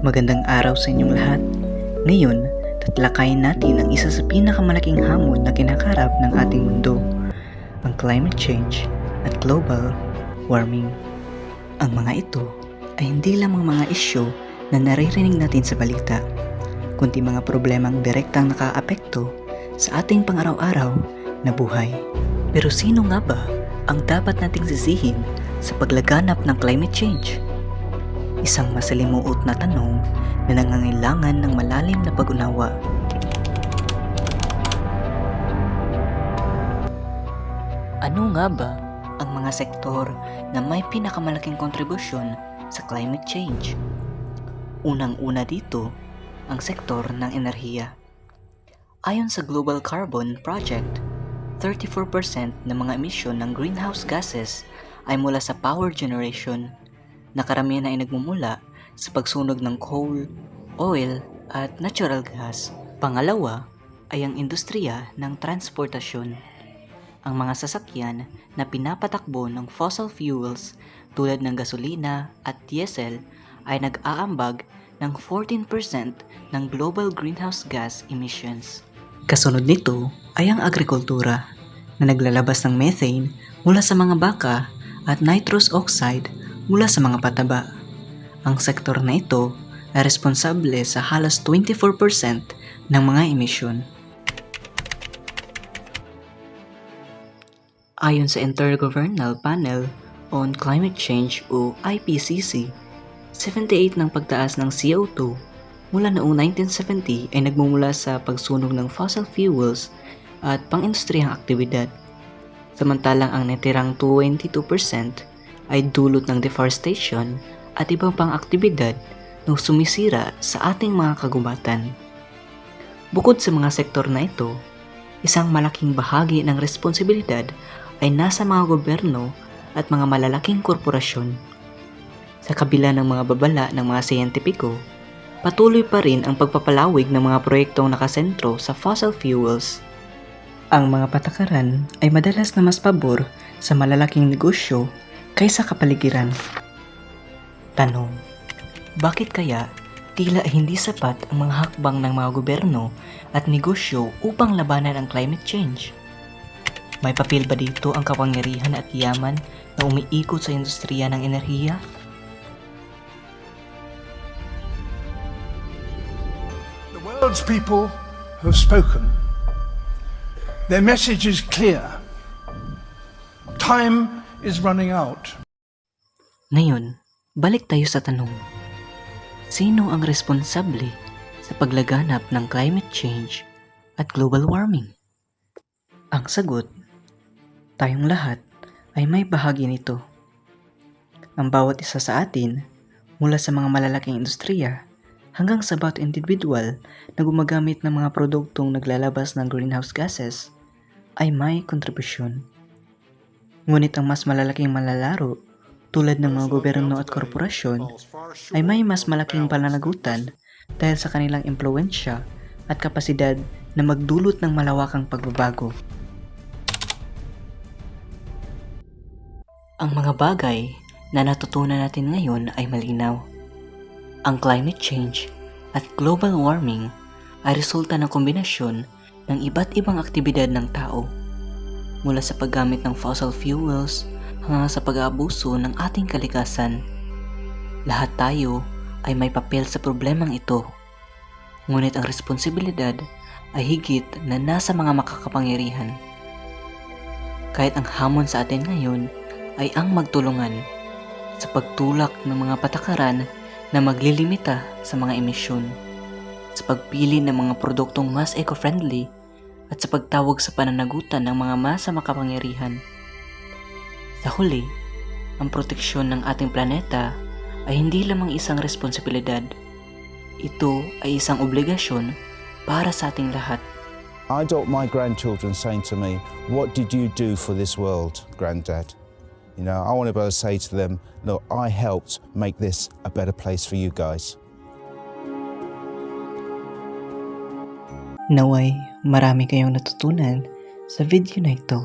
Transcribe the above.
Magandang araw sa inyong lahat. Ngayon, tatalakayin natin ang isa sa pinakamalaking hamon na kinakarap ng ating mundo, ang climate change at global warming. Ang mga ito ay hindi lamang mga isyu na naririnig natin sa balita, kundi mga problemang direktang nakaapekto sa ating pang-araw-araw na buhay. Pero sino nga ba ang dapat nating sisihin sa paglaganap ng climate change? Isang masalimuot na tanong na nangangailangan ng malalim na pag-unawa. Ano nga ba ang mga sektor na may pinakamalaking kontribusyon sa climate change? Unang-una dito, ang sektor ng enerhiya. Ayon sa Global Carbon Project, 34% ng mga emisyon ng greenhouse gases ay mula sa power generation, na karamihan ay nagmumula sa pagsunog ng coal, oil, at natural gas. Pangalawa ay ang industriya ng transportasyon. Ang mga sasakyan na pinapatakbo ng fossil fuels tulad ng gasolina at diesel ay nag-aambag ng 14% ng global greenhouse gas emissions. Kasunod nito ay ang agrikultura na naglalabas ng methane mula sa mga baka at nitrous oxide mula sa mga pataba. Ang sektor na ito ay responsable sa halos 24% ng mga emisyon. Ayon sa Intergovernmental Panel on Climate Change o IPCC, 78 ng pagtaas ng CO2 mula noong 1970 ay nagmumula sa pagsunog ng fossil fuels at pang-industriyang aktibidad. Samantalang ang natirang 22% ay dulot ng deforestation at ibang pang aktibidad na sumisira sa ating mga kagubatan. Bukod sa mga sektor na ito, isang malaking bahagi ng responsibilidad ay nasa mga gobyerno at mga malalaking korporasyon. Sa kabila ng mga babala ng mga siyentipiko, patuloy pa rin ang pagpapalawig ng mga proyektong nakasentro sa fossil fuels. Ang mga patakaran ay madalas na mas pabor sa malalaking negosyo kaysa kapaligiran. Tanong, bakit kaya tila hindi sapat ang mga hakbang ng mga gobyerno at negosyo upang labanan ang climate change? May papel ba dito ang kapangyarihan at yaman na umiikot sa industriya ng enerhiya? The world's people have spoken. Their message is clear. Time is running out. Ngayon, balik tayo sa tanong. Sino ang responsable sa paglaganap ng climate change at global warming? Ang sagot, tayong lahat ay may bahagi nito. Ang bawat isa sa atin, mula sa mga malalaking industriya hanggang sa bawat individual na gumagamit ng mga produktong naglalabas ng greenhouse gases, ay may kontribusyon. Ngunit ang mas malalaking manlalaro tulad ng mga gobyerno at korporasyon ay may mas malaking pananagutan dahil sa kanilang impluwensya at kapasidad na magdulot ng malawakang pagbabago. Ang mga bagay na natutunan natin ngayon ay malinaw. Ang climate change at global warming ay resulta ng kombinasyon ng iba't ibang aktibidad ng tao, mula sa paggamit ng fossil fuels hanggang sa pag-aabuso ng ating kalikasan. Lahat tayo ay may papel sa problemang ito, ngunit ang responsibilidad ay higit na nasa mga makakapangyarihan. Kahit ang hamon sa atin ngayon ay ang magtulungan sa pagtulak ng mga patakaran na maglilimita sa mga emisyon, sa pagpili ng mga produktong mas eco-friendly at sa pagtawag sa pananagutan ng mga masa makapangyarihan. Sa huli, ang proteksyon ng ating planeta ay hindi lamang isang responsibilidad. Ito ay isang obligasyon para sa ating lahat. I don't want my grandchildren saying to me, "What did you do for this world, Granddad?" You know, I want to be able to say to them, "Look, I helped make this a better place for you guys." Naway, marami kayong natutunan sa video na ito.